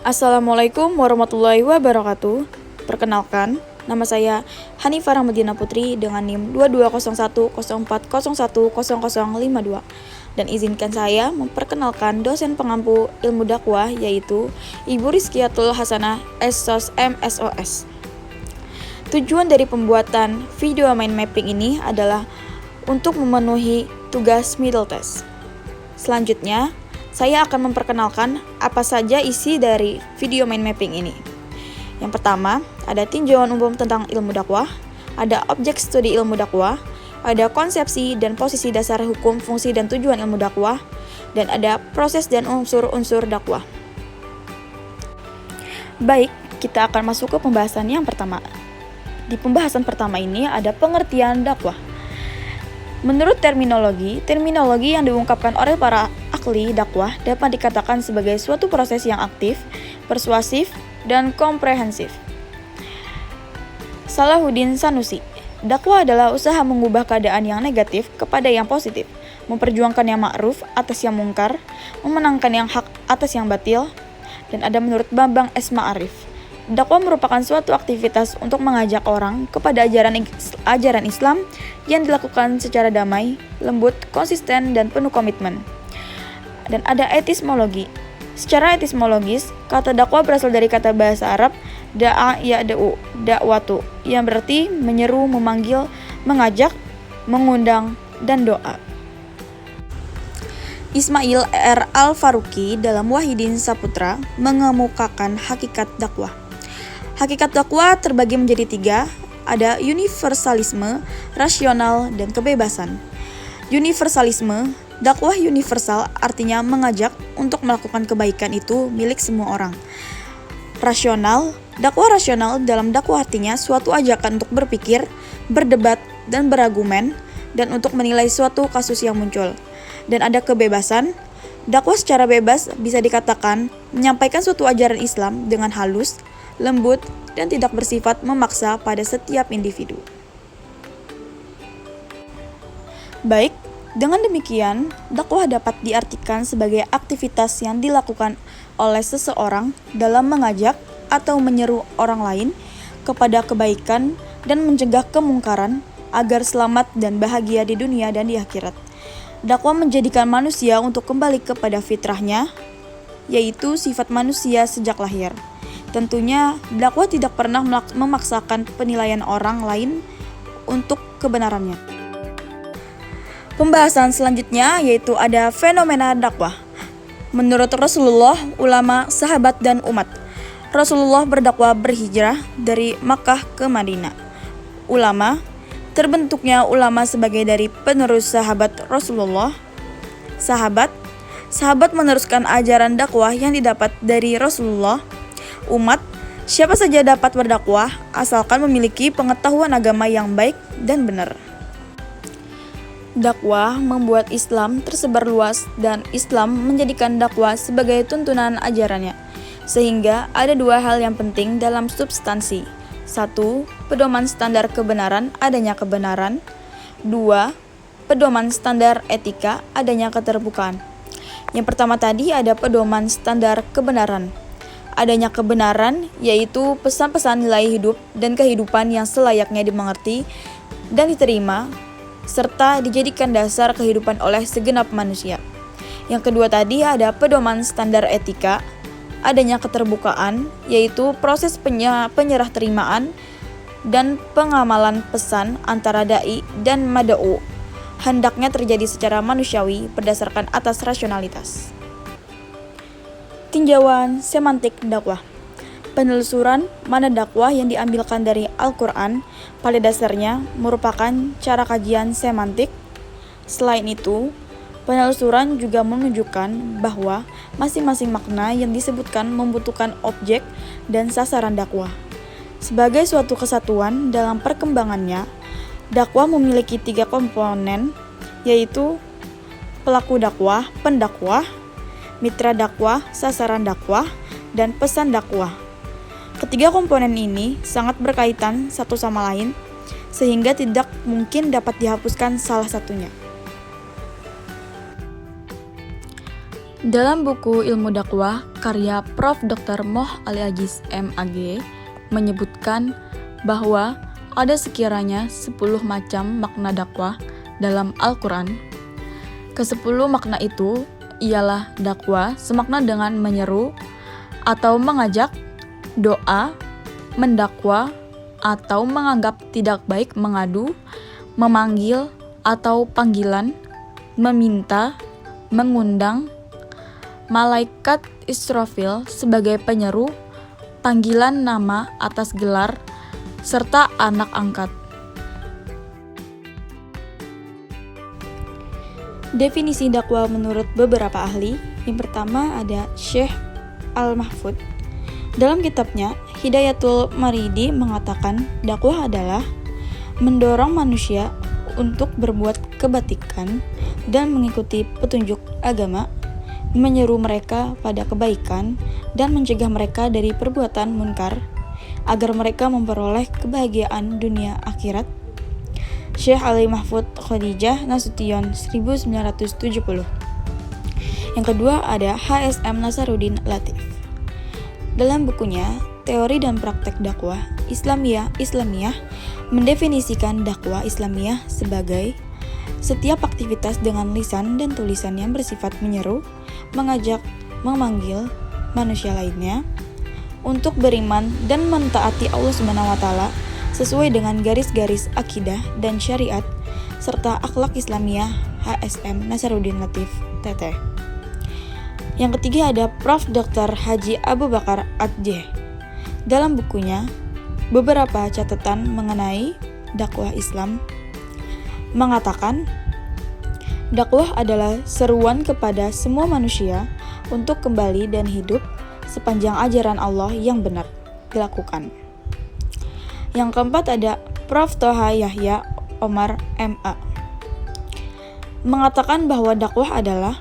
Assalamualaikum warahmatullahi wabarakatuh. Perkenalkan, nama saya Hanifah Rahmadina Putri dengan NIM 220104010052. Dan izinkan saya memperkenalkan dosen pengampu ilmu dakwah yaitu Ibu Rizkiatul Hasanah SSOS MSOS. Tujuan dari pembuatan video mind mapping ini adalah untuk memenuhi tugas middle test. Selanjutnya, saya akan memperkenalkan apa saja isi dari video mind mapping ini. Yang pertama, ada tinjauan umum tentang ilmu dakwah, ada objek studi ilmu dakwah, ada konsepsi dan posisi dasar hukum, fungsi dan tujuan ilmu dakwah, dan ada proses dan unsur-unsur dakwah. Baik, kita akan masuk ke pembahasan yang pertama. Di pembahasan pertama ini ada pengertian dakwah. Menurut terminologi yang diungkapkan oleh para ahli dakwah dapat dikatakan sebagai suatu proses yang aktif, persuasif, dan komprehensif. Salahuddin Sanusi, dakwah adalah usaha mengubah keadaan yang negatif kepada yang positif, memperjuangkan yang ma'ruf atas yang mungkar, memenangkan yang hak atas yang batil. Dan ada menurut Bambang S. Ma'arif, dakwah merupakan suatu aktivitas untuk mengajak orang kepada ajaran Islam yang dilakukan secara damai, lembut, konsisten, dan penuh komitmen. Dan ada etismologi. Secara etismologis, kata dakwah berasal dari kata bahasa Arab da'a ya'da'u, da'watu, yang berarti menyeru, memanggil, mengajak, mengundang, dan doa. Ismail R. Al-Faruqi dalam Wahidin Saputra mengemukakan hakikat dakwah. Hakikat dakwah terbagi menjadi 3, ada universalisme, rasional, dan kebebasan. Universalisme, dakwah universal artinya mengajak untuk melakukan kebaikan itu milik semua orang. Rasional, dakwah rasional dalam dakwah artinya suatu ajakan untuk berpikir, berdebat, dan berargumen, dan untuk menilai suatu kasus yang muncul. Dan ada kebebasan, dakwah secara bebas bisa dikatakan menyampaikan suatu ajaran Islam dengan halus, lembut, dan tidak bersifat memaksa pada setiap individu. Baik, dengan demikian, dakwah dapat diartikan sebagai aktivitas yang dilakukan oleh seseorang dalam mengajak atau menyeru orang lain kepada kebaikan dan mencegah kemungkaran agar selamat dan bahagia di dunia dan di akhirat. Dakwah menjadikan manusia untuk kembali kepada fitrahnya, yaitu sifat manusia sejak lahir. Tentunya, dakwah tidak pernah memaksakan penilaian orang lain untuk kebenarannya. Pembahasan selanjutnya yaitu ada fenomena dakwah. Menurut Rasulullah, ulama, sahabat, dan umat, Rasulullah berdakwah berhijrah dari Makkah ke Madinah. Ulama, terbentuknya ulama sebagai dari penerus sahabat Rasulullah. Sahabat meneruskan ajaran dakwah yang didapat dari Rasulullah. Umat, siapa saja dapat berdakwah asalkan memiliki pengetahuan agama yang baik dan benar. Dakwah membuat Islam tersebar luas dan Islam menjadikan dakwah sebagai tuntunan ajarannya. Sehingga ada 2 hal yang penting dalam substansi. 1. Pedoman standar kebenaran, adanya kebenaran. 2. Pedoman standar etika, adanya keterbukaan. Yang pertama tadi ada pedoman standar kebenaran. Adanya kebenaran yaitu pesan-pesan nilai hidup dan kehidupan yang selayaknya dimengerti dan diterima serta dijadikan dasar kehidupan oleh segenap manusia. Yang kedua tadi ada pedoman standar etika. Adanya keterbukaan, yaitu proses penyerah terimaan dan pengamalan pesan antara da'i dan mad'u hendaknya terjadi secara manusiawi berdasarkan atas rasionalitas. Tinjauan semantik dakwah. Penelusuran mana dakwah yang diambilkan dari Al-Quran pada dasarnya merupakan cara kajian semantik. Selain itu, penelusuran juga menunjukkan bahwa masing-masing makna yang disebutkan membutuhkan objek dan sasaran dakwah. Sebagai suatu kesatuan dalam perkembangannya, dakwah memiliki 3 komponen, yaitu pelaku dakwah, pendakwah, mitra dakwah, sasaran dakwah, dan pesan dakwah. Ketiga komponen ini sangat berkaitan satu sama lain, sehingga tidak mungkin dapat dihapuskan salah satunya. Dalam buku Ilmu Dakwah karya Prof. Dr. Moh Ali Aziz MAG menyebutkan bahwa ada sekiranya 10 macam makna dakwah dalam Al-Quran. Ke-10 makna itu ialah dakwah semakna dengan menyeru atau mengajak, doa, mendakwa, atau menganggap tidak baik mengadu, memanggil atau panggilan, meminta, mengundang, malaikat Israfil sebagai penyeru, panggilan nama atas gelar, serta anak angkat. Definisi dakwah menurut beberapa ahli. Yang pertama ada Syekh Al-Mahfud. Dalam kitabnya, Hidayatul Maridi mengatakan dakwah adalah mendorong manusia untuk berbuat kebaikan dan mengikuti petunjuk agama, menyeru mereka pada kebaikan dan mencegah mereka dari perbuatan munkar agar mereka memperoleh kebahagiaan dunia akhirat. Syekh Ali Mahfud Khadijah Nasution 1970. Yang kedua ada HSM Nasaruddin Latif. Dalam bukunya Teori dan Praktek Dakwah Islamiyah mendefinisikan dakwah Islamiyah sebagai setiap aktivitas dengan lisan dan tulisan yang bersifat menyeru, mengajak, memanggil manusia lainnya untuk beriman dan mentaati Allah SWT sesuai dengan garis-garis akidah dan syariat serta akhlak Islamiyah. HSM Nasaruddin Latif TT. Yang ketiga ada Prof. Dr. Haji Abu Bakar Adjeh. Dalam bukunya beberapa catatan mengenai dakwah Islam mengatakan dakwah adalah seruan kepada semua manusia untuk kembali dan hidup sepanjang ajaran Allah yang benar dilakukan. Yang keempat ada Prof. Toha Yahya Omar MA mengatakan bahwa dakwah adalah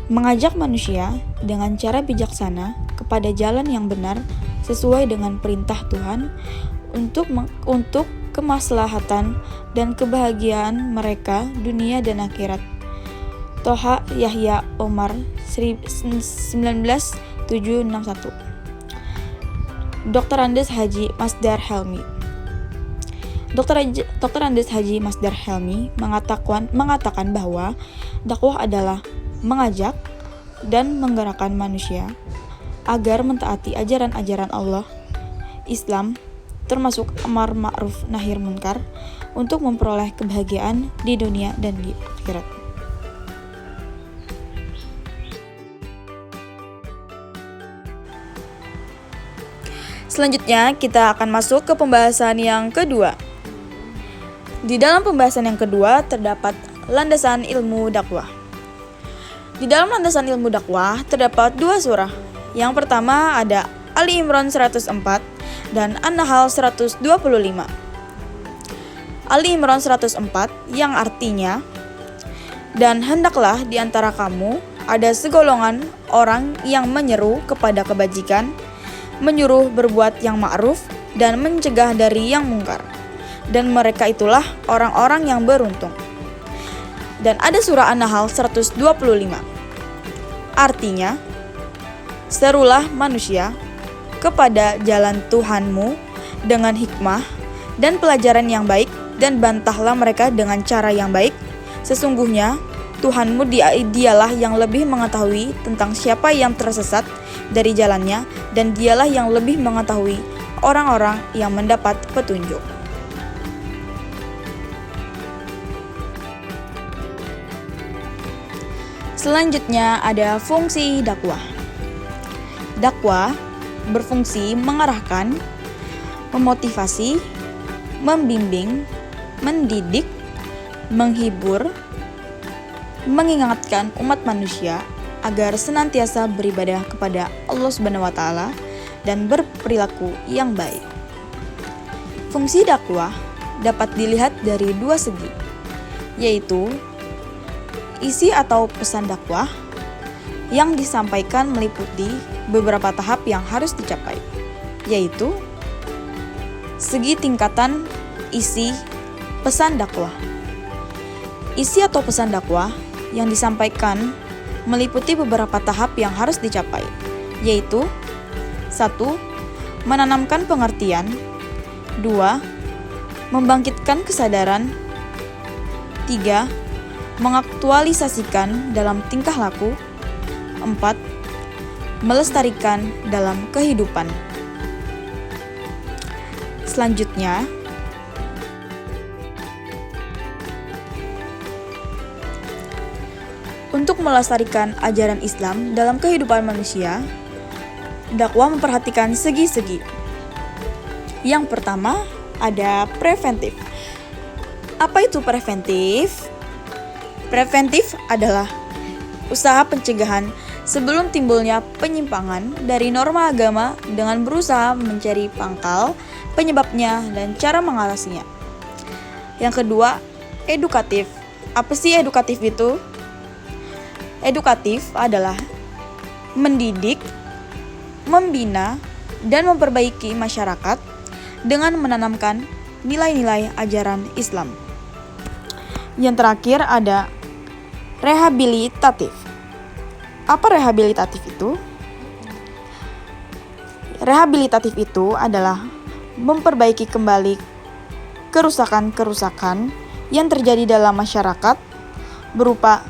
mengajak manusia dengan cara bijaksana kepada jalan yang benar sesuai dengan perintah Tuhan untuk kemaslahatan dan kebahagiaan mereka dunia dan akhirat. Toha Yahya Omar 19761. Dr. Andes Haji Masdar Helmi. Dr. Andes Haji Masdar Helmi mengatakan bahwa dakwah adalah mengajak dan menggerakkan manusia agar mentaati ajaran-ajaran Allah, Islam, termasuk amar ma'ruf nahi munkar untuk memperoleh kebahagiaan di dunia dan di akhirat. Selanjutnya kita akan masuk ke pembahasan yang kedua. Di dalam pembahasan yang kedua terdapat landasan ilmu dakwah. Di dalam landasan ilmu dakwah terdapat 2 surah. Yang pertama ada Ali Imran 104 dan An-Nahl 125. Ali Imran 104 yang artinya, dan hendaklah di antara kamu ada segolongan orang yang menyeru kepada kebajikan, menyuruh berbuat yang ma'ruf dan mencegah dari yang mungkar. Dan mereka itulah orang-orang yang beruntung. Dan ada surah An-Nahl 125. Artinya, serulah manusia kepada jalan Tuhanmu dengan hikmah dan pelajaran yang baik dan bantahlah mereka dengan cara yang baik. Sesungguhnya Tuhanmu dialah yang lebih mengetahui tentang siapa yang tersesat dari jalannya dan dialah yang lebih mengetahui orang-orang yang mendapat petunjuk. Selanjutnya ada fungsi dakwah. Dakwah berfungsi mengarahkan, memotivasi, membimbing, mendidik, menghibur, mengingatkan umat manusia agar senantiasa beribadah kepada Allah SWT dan berperilaku yang baik. Fungsi dakwah dapat dilihat dari 2 segi, yaitu isi atau pesan dakwah yang disampaikan meliputi beberapa tahap yang harus dicapai, yaitu segi tingkatan isi pesan dakwah. Isi atau pesan dakwah yang disampaikan meliputi beberapa tahap yang harus dicapai, yaitu 1. Menanamkan pengertian. 2. Membangkitkan kesadaran. 3. Mengaktualisasikan dalam tingkah laku. 4. Melestarikan dalam kehidupan. Selanjutnya, untuk melestarikan ajaran Islam dalam kehidupan manusia, dakwah memperhatikan segi-segi. Yang pertama, ada preventif. Apa itu preventif? Preventif adalah usaha pencegahan sebelum timbulnya penyimpangan dari norma agama dengan berusaha mencari pangkal, penyebabnya, dan cara mengatasinya. Yang kedua, edukatif. Apa sih edukatif itu? Edukatif adalah mendidik, membina, dan memperbaiki masyarakat dengan menanamkan nilai-nilai ajaran Islam. Yang terakhir ada rehabilitatif. Apa rehabilitatif itu? Rehabilitatif itu adalah memperbaiki kembali kerusakan-kerusakan yang terjadi dalam masyarakat berupa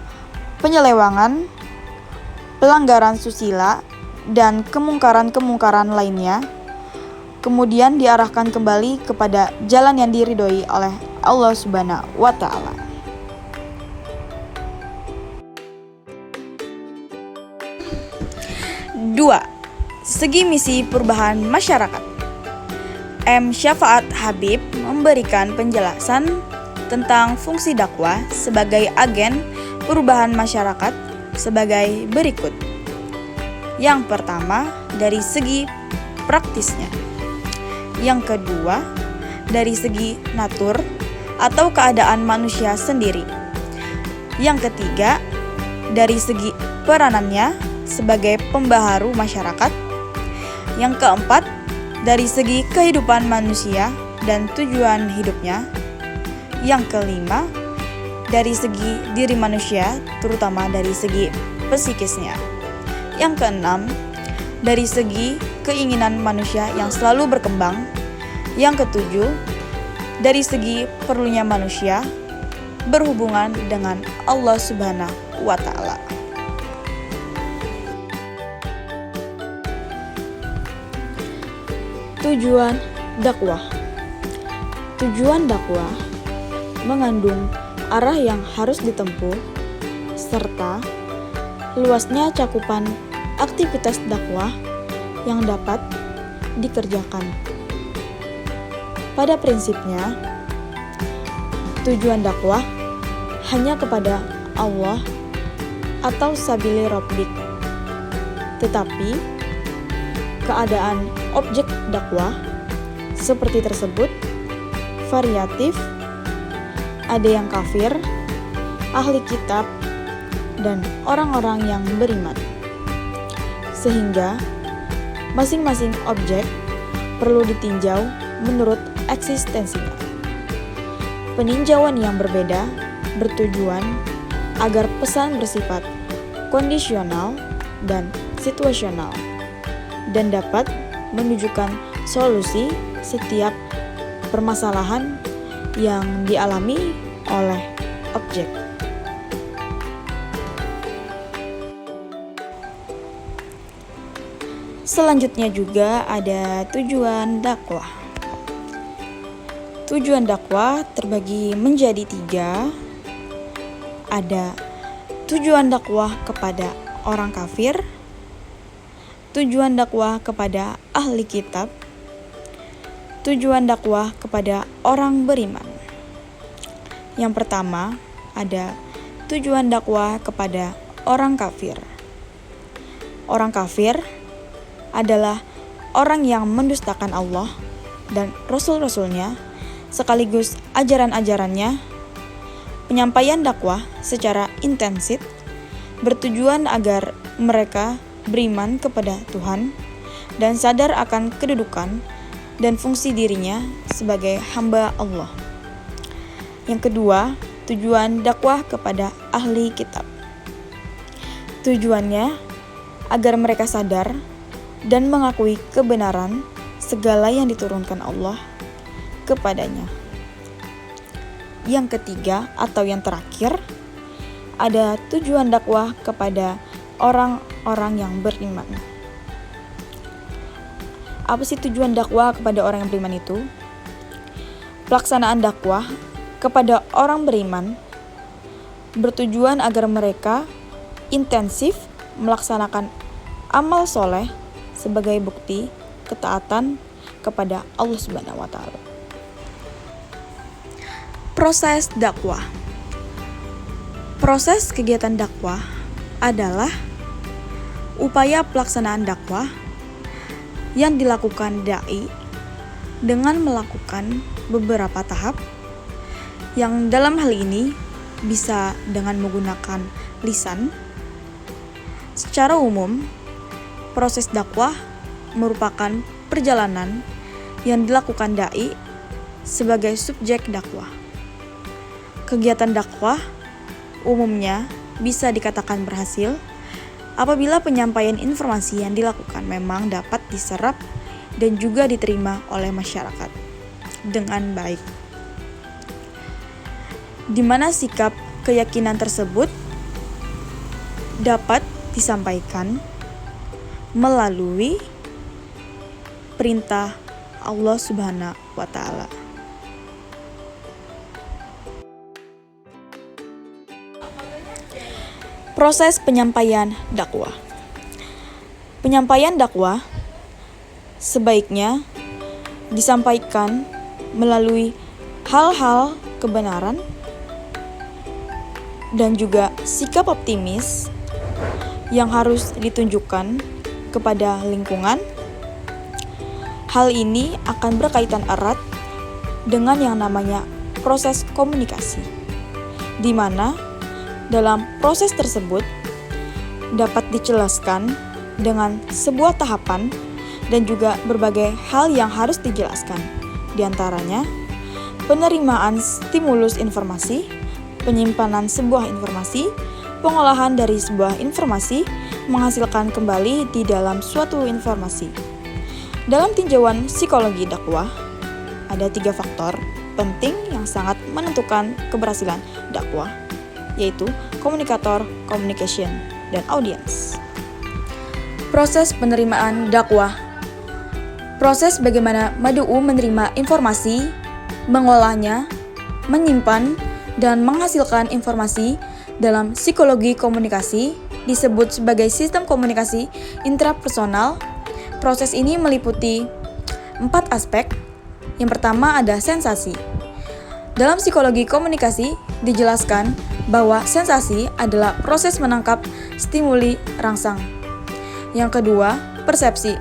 penyelewangan, pelanggaran susila, dan kemungkaran-kemungkaran lainnya, kemudian diarahkan kembali kepada jalan yang diridhoi oleh Allah Subhanahu wa Ta'ala. 2. Segi misi perubahan masyarakat. M. Syafaat Habib memberikan penjelasan tentang fungsi dakwah sebagai agen perubahan masyarakat sebagai berikut. Yang pertama, dari segi praktisnya. Yang kedua, dari segi natur atau keadaan manusia sendiri. Yang ketiga, dari segi peranannya sebagai pembaharu masyarakat. Yang keempat, dari segi kehidupan manusia dan tujuan hidupnya. Yang kelima, dari segi diri manusia, terutama dari segi psikisnya. Yang keenam, dari segi keinginan manusia yang selalu berkembang. Yang ketujuh, dari segi perlunya manusia berhubungan dengan Allah Subhanahu wa Ta'ala. Tujuan dakwah. Tujuan dakwah mengandung arah yang harus ditempuh serta luasnya cakupan aktivitas dakwah yang dapat dikerjakan. Pada prinsipnya, tujuan dakwah hanya kepada Allah atau sabili rabbik. Tetapi keadaan objek dakwah seperti tersebut variatif, ada yang kafir, ahli kitab, dan orang-orang yang beriman. Sehingga masing-masing objek perlu ditinjau menurut eksistensinya. Peninjauan yang berbeda bertujuan agar pesan bersifat kondisional dan situasional dan dapat menunjukkan solusi setiap permasalahan yang dialami oleh objek. Selanjutnya juga ada tujuan dakwah. Tujuan dakwah terbagi menjadi 3. Ada tujuan dakwah kepada orang kafir, tujuan dakwah kepada ahli kitab, tujuan dakwah kepada orang beriman. Yang pertama, ada tujuan dakwah kepada orang kafir. Orang kafir adalah orang yang mendustakan Allah dan Rasul-Rasulnya sekaligus ajaran-ajarannya. Penyampaian dakwah secara intensif bertujuan agar mereka beriman kepada Tuhan dan sadar akan kedudukan dan fungsi dirinya sebagai hamba Allah. Yang kedua, tujuan dakwah kepada ahli kitab. Tujuannya agar mereka sadar dan mengakui kebenaran segala yang diturunkan Allah kepadanya. Yang ketiga atau yang terakhir, ada tujuan dakwah kepada orang-orang yang beriman. Apa sih tujuan dakwah kepada orang yang beriman itu? Pelaksanaan dakwah kepada orang beriman bertujuan agar mereka intensif melaksanakan amal soleh sebagai bukti ketaatan kepada Allah Subhanahu wa Ta'ala. Proses dakwah. Proses kegiatan dakwah adalah upaya pelaksanaan dakwah yang dilakukan dai dengan melakukan beberapa tahap yang dalam hal ini bisa dengan menggunakan lisan. Secara umum, proses dakwah merupakan perjalanan yang dilakukan dai sebagai subjek dakwah. Kegiatan dakwah umumnya bisa dikatakan berhasil apabila penyampaian informasi yang dilakukan memang dapat diserap dan juga diterima oleh masyarakat dengan baik, di mana sikap keyakinan tersebut dapat disampaikan melalui perintah Allah Subhanahu wa Ta'ala. Proses penyampaian dakwah. Penyampaian dakwah sebaiknya disampaikan melalui hal-hal kebenaran dan juga sikap optimis yang harus ditunjukkan kepada lingkungan. Hal ini akan berkaitan erat dengan yang namanya proses komunikasi, di mana dalam proses tersebut dapat dijelaskan dengan sebuah tahapan dan juga berbagai hal yang harus dijelaskan. Di antaranya, penerimaan stimulus informasi, penyimpanan sebuah informasi, pengolahan dari sebuah informasi, menghasilkan kembali di dalam suatu informasi. Dalam tinjauan psikologi dakwah, ada 3 faktor penting yang sangat menentukan keberhasilan dakwah, yaitu komunikator, communication, dan audience. Proses penerimaan dakwah. Proses bagaimana mad'u menerima informasi, mengolahnya, menyimpan, dan menghasilkan informasi dalam psikologi komunikasi disebut sebagai sistem komunikasi intrapersonal. Proses ini meliputi 4 aspek. Yang pertama ada sensasi. Dalam psikologi komunikasi dijelaskan bahwa sensasi adalah proses menangkap stimuli rangsang. Yang kedua, persepsi.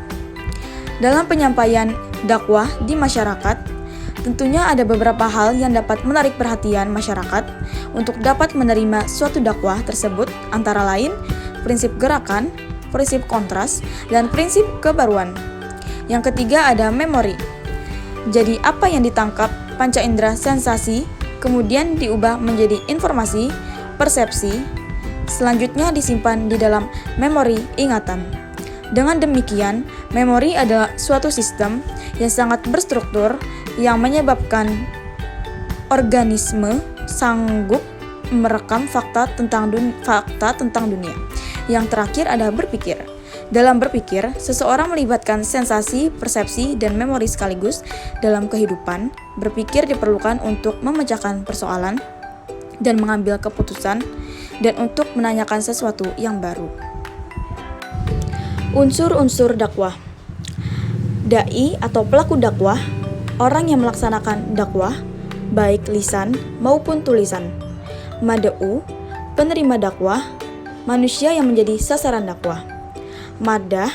Dalam penyampaian dakwah di masyarakat, tentunya ada beberapa hal yang dapat menarik perhatian masyarakat untuk dapat menerima suatu dakwah tersebut, antara lain prinsip gerakan, prinsip kontras, dan prinsip kebaruan. Yang ketiga ada memori. Jadi apa yang ditangkap panca indera sensasi kemudian diubah menjadi informasi, persepsi, selanjutnya disimpan di dalam memori ingatan. Dengan demikian, memori adalah suatu sistem yang sangat berstruktur yang menyebabkan organisme sanggup merekam fakta tentang dunia. Yang terakhir ada berpikir. Dalam berpikir, seseorang melibatkan sensasi, persepsi, dan memori sekaligus dalam kehidupan. Berpikir diperlukan untuk memecahkan persoalan dan mengambil keputusan dan untuk menanyakan sesuatu yang baru. Unsur-unsur dakwah. Dai atau pelaku dakwah, orang yang melaksanakan dakwah, baik lisan maupun tulisan. Mad'u, penerima dakwah, manusia yang menjadi sasaran dakwah. Madah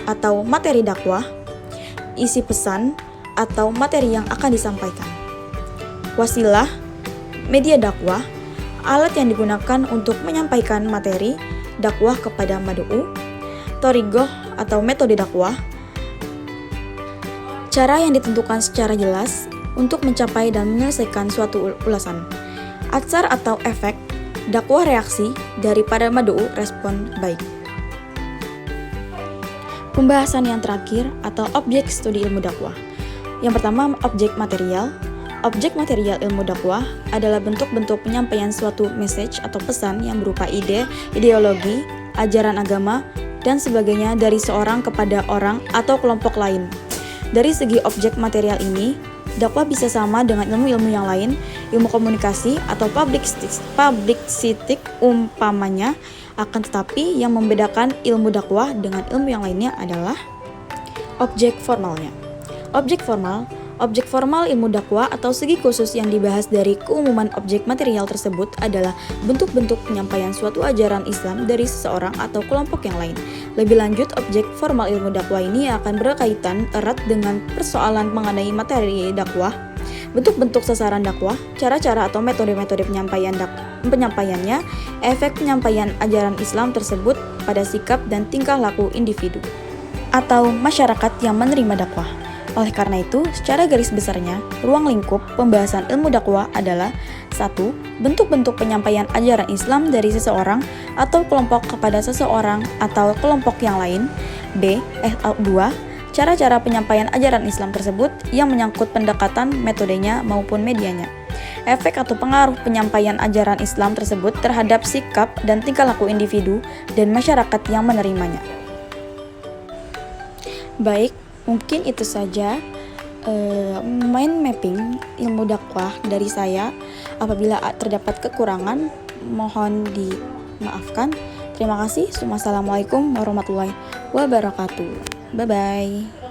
atau materi dakwah, isi pesan atau materi yang akan disampaikan. Wasilah, media dakwah, alat yang digunakan untuk menyampaikan materi dakwah kepada mad'u. Thoriqah atau metode dakwah, cara yang ditentukan secara jelas untuk mencapai dan menyelesaikan suatu ulasan. Atsar atau efek, dakwah reaksi, daripada mad'u respon baik. Pembahasan yang terakhir atau objek studi ilmu dakwah. Yang pertama, objek material. Objek material ilmu dakwah adalah bentuk-bentuk penyampaian suatu message atau pesan yang berupa ide, ideologi, ajaran agama, dan sebagainya dari seorang kepada orang atau kelompok lain. Dari segi objek material ini, dakwah bisa sama dengan ilmu-ilmu yang lain, ilmu komunikasi atau publicistik umpamanya. Akan tetapi yang membedakan ilmu dakwah dengan ilmu yang lainnya adalah objek formalnya. Objek formal ilmu dakwah atau segi khusus yang dibahas dari keumuman objek material tersebut adalah bentuk-bentuk penyampaian suatu ajaran Islam dari seseorang atau kelompok yang lain. Lebih lanjut, objek formal ilmu dakwah ini akan berkaitan erat dengan persoalan mengenai materi dakwah, bentuk-bentuk sasaran dakwah, cara-cara atau metode-metode penyampaiannya, efek penyampaian ajaran Islam tersebut pada sikap dan tingkah laku individu atau masyarakat yang menerima dakwah. Oleh karena itu, secara garis besarnya, ruang lingkup pembahasan ilmu dakwah adalah 1. Bentuk-bentuk penyampaian ajaran Islam dari seseorang atau kelompok kepada seseorang atau kelompok yang lain. 2. Cara-cara penyampaian ajaran Islam tersebut yang menyangkut pendekatan, metodenya maupun medianya. Efek atau pengaruh penyampaian ajaran Islam tersebut terhadap sikap dan tingkah laku individu dan masyarakat yang menerimanya. Baik, mungkin itu saja mind mapping ilmu dakwah dari saya. Apabila terdapat kekurangan, mohon dimaafkan. Terima kasih. Wassalamualaikum warahmatullahi wabarakatuh. Bye-bye.